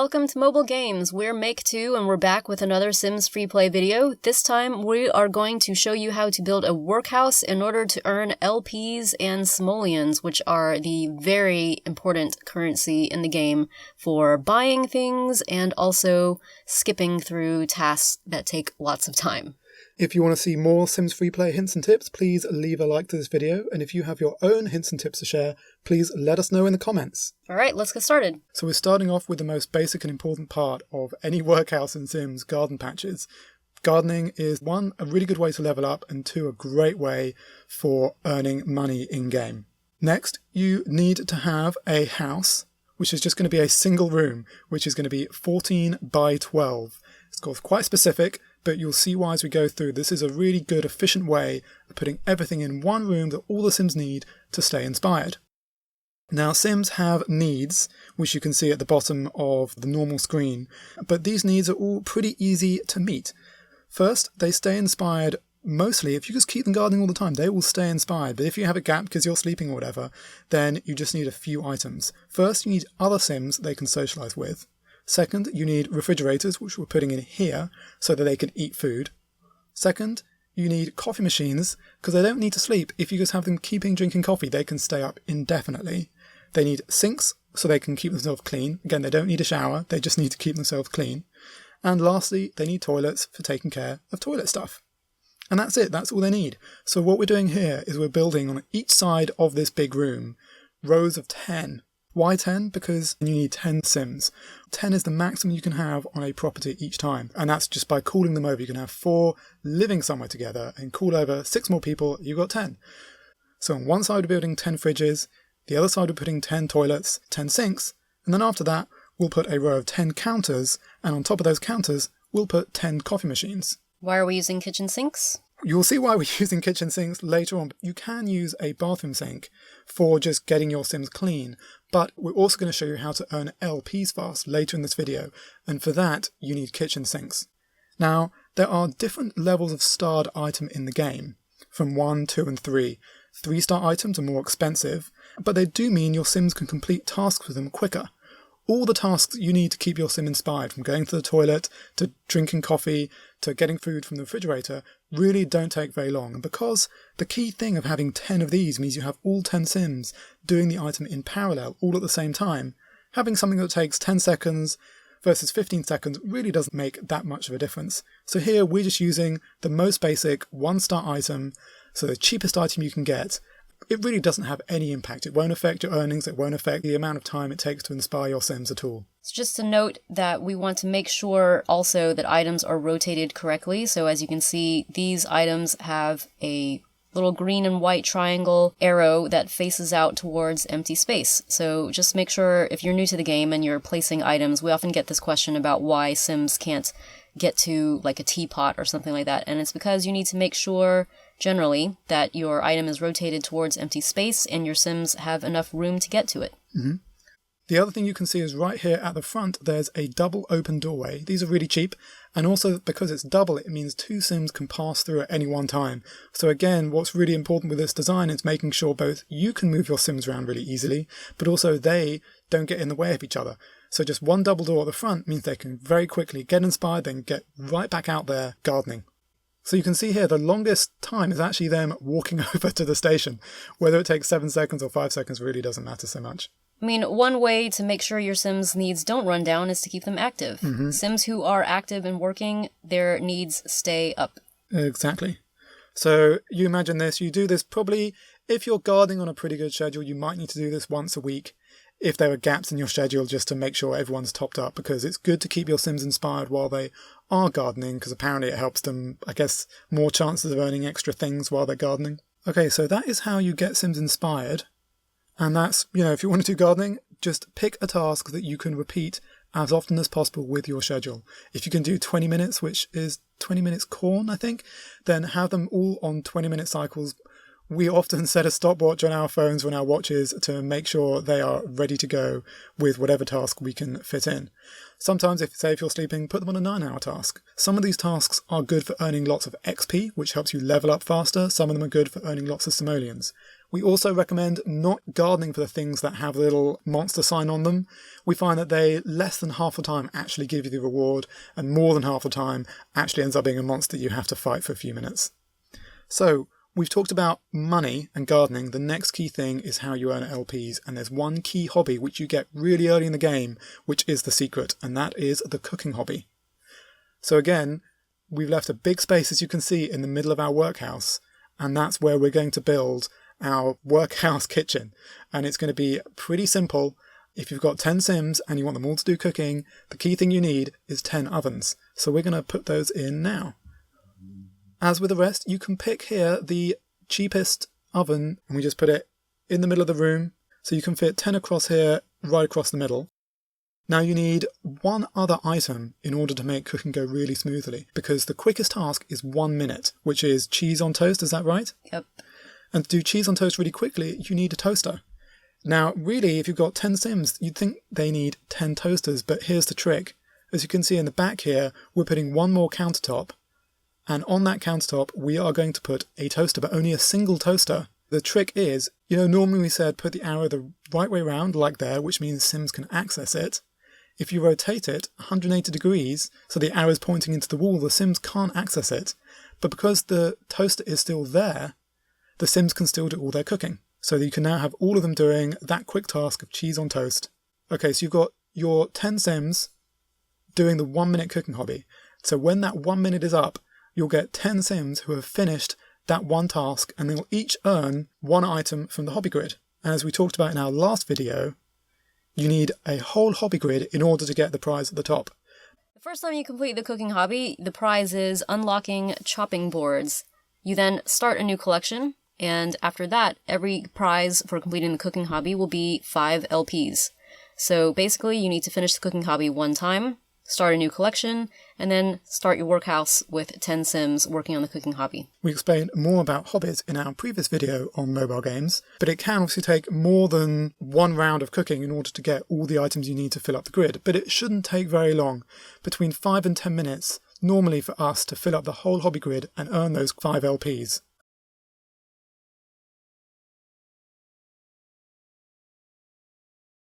welcome to Mobile Games. We're Make2 and we're back with another Sims Freeplay video. This time we are going to show you how to build a workhouse in order to earn LPs and Simoleons, which are the very important currency in the game for buying things and also skipping through tasks that take lots of time. If you want to see more Sims Freeplay hints and tips, please leave a like to this video. And if you have your own hints and tips to share, please let us know in the comments. All right, let's get started. So we're starting off with the most basic and important part of any workhouse in Sims, garden patches. Gardening is one, a really good way to level up, and two, a great way for earning money in-game. Next, you need to have a house, which is just going to be a single room, which is going to be 14 by 12. It's quite specific, but you'll see why as we go through. This is a really good, efficient way of putting everything in one room that all the Sims need to stay inspired. Now, Sims have needs, which you can see at the bottom of the normal screen, but these needs are all pretty easy to meet. First, they stay inspired mostly. If you just keep them gardening all the time, they will stay inspired. But if you have a gap because you're sleeping or whatever, then you just need a few items. First, you need other Sims they can socialize with. Second, you need refrigerators, which we're putting in here so that they can eat food. Second, you need coffee machines, because they don't need to sleep. If you just have them drinking coffee, they can stay up indefinitely. They need sinks, so they can keep themselves clean. Again, they don't need a shower, they just need to keep themselves clean. And lastly, they need toilets for taking care of toilet stuff. And that's it, that's all they need. So what we're doing here is we're building on each side of this big room rows of 10. Why 10? Because you need 10 Sims. 10 is the maximum you can have on a property each time. And that's just by calling them over. You can have 4 living somewhere together and call over 6 more people, you've got 10. So on one side we're building 10 fridges, the other side we're putting 10 toilets, 10 sinks, and then after that we'll put a row of 10 counters, and on top of those counters we'll put 10 coffee machines. Why are we using kitchen sinks? You'll see why we're using kitchen sinks later on. You can use a bathroom sink for just getting your Sims clean, but we're also going to show you how to earn LPs fast later in this video, and for that you need kitchen sinks. Now, there are different levels of starred item in the game, from 1, 2 and 3. 3-star items are more expensive, but they do mean your Sims can complete tasks with them quicker. All the tasks you need to keep your Sim inspired, from going to the toilet, to drinking coffee, to getting food from the refrigerator, really don't take very long. And because the key thing of having 10 of these means you have all 10 Sims doing the item in parallel, all at the same time, having something that takes 10 seconds versus 15 seconds really doesn't make that much of a difference. So here we're just using the most basic 1-star item, so the cheapest item you can get. It really doesn't have any impact. It won't affect your earnings, it won't affect the amount of time it takes to inspire your Sims at all. So just to note that we want to make sure also that items are rotated correctly. So as you can see, these items have a little green and white triangle arrow that faces out towards empty space. So just make sure if you're new to the game and you're placing items, we often get this question about why Sims can't get to like a teapot or something like that. And it's because you need to make sure generally that your item is rotated towards empty space and your Sims have enough room to get to it. Mm-hmm. The other thing you can see is right here at the front, there's a double open doorway. These are really cheap, and also because it's double, it means 2 Sims can pass through at any one time. So again, what's really important with this design is making sure both you can move your Sims around really easily, but also they don't get in the way of each other. So just one double door at the front means they can very quickly get inspired, then get right back out there gardening. So you can see here the longest time is actually them walking over to the station. Whether it takes 7 seconds or 5 seconds really doesn't matter so much. I mean, one way to make sure your Sims' needs don't run down is to keep them active. Mm-hmm. Sims who are active and working, their needs stay up. Exactly. So you imagine this, you do this probably, if you're gardening on a pretty good schedule, you might need to do this once a week. If there are gaps in your schedule, just to make sure everyone's topped up, because it's good to keep your Sims inspired while they are gardening, because apparently it helps them, I guess, more chances of earning extra things while they're gardening. Okay, so that is how you get Sims inspired. And that's, if you want to do gardening, just pick a task that you can repeat as often as possible with your schedule. If you can do 20 minutes, which is 20 minutes corn, I think, then have them all on 20-minute cycles. We often set a stopwatch on our phones or on our watches to make sure they are ready to go with whatever task we can fit in. Sometimes, if you're sleeping, put them on a 9-hour task. Some of these tasks are good for earning lots of XP, which helps you level up faster. Some of them are good for earning lots of simoleons. We also recommend not gardening for the things that have a little monster sign on them. We find that they, less than half the time, actually give you the reward, and more than half the time actually ends up being a monster you have to fight for a few minutes. So, we've talked about money and gardening. The next key thing is how you earn LPs, and there's one key hobby which you get really early in the game, which is the secret, and that is the cooking hobby. So again, we've left a big space, as you can see, in the middle of our workhouse, and that's where we're going to build our workhouse kitchen. And it's going to be pretty simple. If you've got 10 Sims and you want them all to do cooking, the key thing you need is 10 ovens. So we're going to put those in now. As with the rest, you can pick here the cheapest oven, and we just put it in the middle of the room. So you can fit 10 across here, right across the middle. Now you need one other item in order to make cooking go really smoothly, because the quickest task is 1 minute, which is cheese on toast, is that right? Yep. And to do cheese on toast really quickly, you need a toaster. Now, really, if you've got 10 Sims, you'd think they need 10 toasters, but here's the trick. As you can see in the back here, we're putting one more countertop, and on that countertop, we are going to put a toaster, but only a single toaster. The trick is, normally we said put the arrow the right way around, like there, which means Sims can access it. If you rotate it 180 degrees, so the arrow is pointing into the wall, the Sims can't access it. But because the toaster is still there, the Sims can still do all their cooking. So you can now have all of them doing that quick task of cheese on toast. Okay, so you've got your 10 Sims doing the 1 minute cooking hobby. So when that 1 minute is up, you'll get 10 Sims who have finished that one task, and they'll each earn one item from the hobby grid. And as we talked about in our last video, you need a whole hobby grid in order to get the prize at the top. The first time you complete the cooking hobby, the prize is unlocking chopping boards. You then start a new collection, and after that, every prize for completing the cooking hobby will be 5 LPs. So basically, you need to finish the cooking hobby one time, start a new collection, and then start your workhouse with 10 Sims working on the cooking hobby. We explained more about hobbies in our previous video on mobile games, but it can obviously take more than one round of cooking in order to get all the items you need to fill up the grid, but it shouldn't take very long, between 5 and 10 minutes, normally for us to fill up the whole hobby grid and earn those 5 LPs.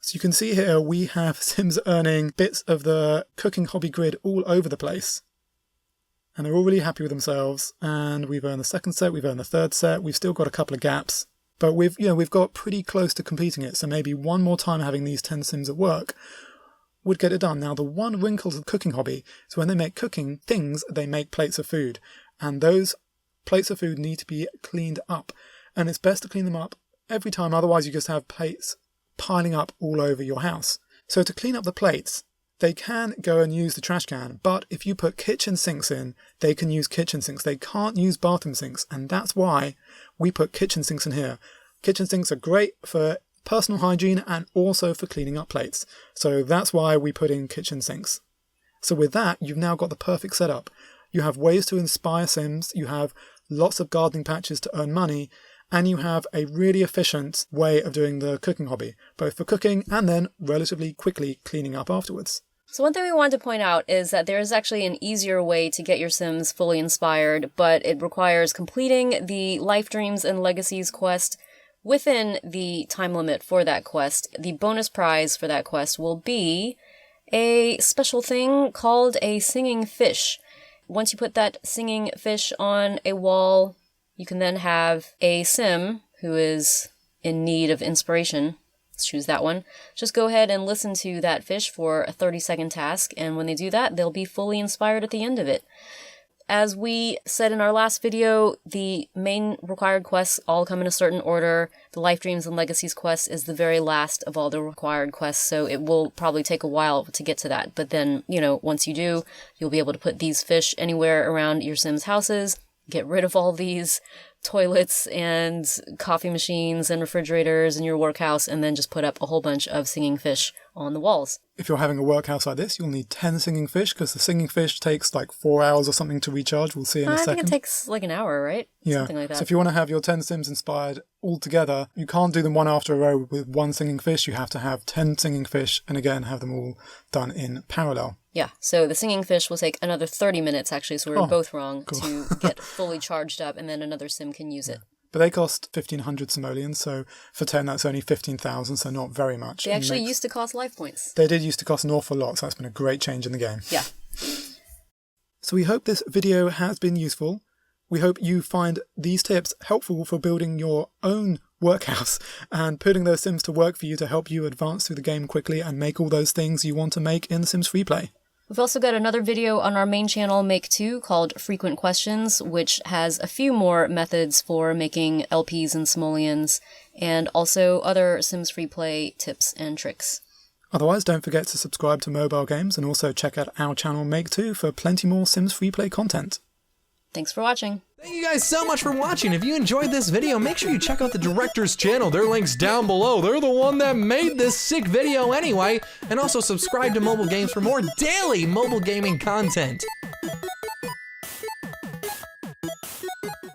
So you can see here we have Sims earning bits of the cooking hobby grid all over the place. And they're all really happy with themselves. And we've earned the second set, we've earned the third set, we've still got a couple of gaps. But we've got pretty close to completing it, so maybe one more time having these 10 Sims at work would get it done. Now the one wrinkle to the cooking hobby is when they make cooking things, they make plates of food. And those plates of food need to be cleaned up. And it's best to clean them up every time, otherwise you just have plates piling up all over your house. So to clean up the plates, they can go and use the trash can, but if you put kitchen sinks in, they can use kitchen sinks. They can't use bathroom sinks, and that's why we put kitchen sinks in here. Kitchen sinks are great for personal hygiene and also for cleaning up plates. So that's why we put in kitchen sinks. So with that, you've now got the perfect setup. You have ways to inspire Sims, you have lots of gardening patches to earn money, and you have a really efficient way of doing the cooking hobby, both for cooking and then relatively quickly cleaning up afterwards. So one thing we wanted to point out is that there is actually an easier way to get your Sims fully inspired, but it requires completing the Life Dreams and Legacies quest within the time limit for that quest. The bonus prize for that quest will be a special thing called a singing fish. Once you put that singing fish on a wall, you can then have a Sim who is in need of inspiration. Let's choose that one. Just go ahead and listen to that fish for a 30-second task, and when they do that, they'll be fully inspired at the end of it. As we said in our last video, the main required quests all come in a certain order. The Life Dreams and Legacies quest is the very last of all the required quests, so it will probably take a while to get to that. But then, once you do, you'll be able to put these fish anywhere around your Sims' houses, get rid of all these toilets and coffee machines and refrigerators in your workhouse, and then just put up a whole bunch of singing fish on the walls. If you're having a workhouse like this, you'll need 10 singing fish, because the singing fish takes like 4 hours or something to recharge. We'll see in a second. I think it takes like an hour, right? Yeah. Something like that. So if you want to have your 10 Sims inspired all together, you can't do them one after a row with one singing fish. You have to have 10 singing fish, and again, have them all done in parallel. Yeah, so the singing fish will take another 30 minutes, actually, so we were both wrong cool. to get fully charged up, and then another Sim can use it. But they cost 1,500 simoleons, so for 10 that's only 15,000, so not very much. They actually used to cost life points. They did used to cost an awful lot, so that's been a great change in the game. Yeah. So we hope this video has been useful. We hope you find these tips helpful for building your own workhouse and putting those Sims to work for you to help you advance through the game quickly and make all those things you want to make in The Sims Freeplay. We've also got another video on our main channel, Make 2, called Frequent Questions, which has a few more methods for making LPs and Simoleons, and also other Sims Freeplay tips and tricks. Otherwise, don't forget to subscribe to MobileGames and also check out our channel Make 2 for plenty more Sims Freeplay content. Thanks for watching. Thank you guys so much for watching. If you enjoyed this video, make sure you check out the director's channel. Their link's down below. They're the one that made this sick video anyway. And also subscribe to MobileGames for more daily mobile gaming content.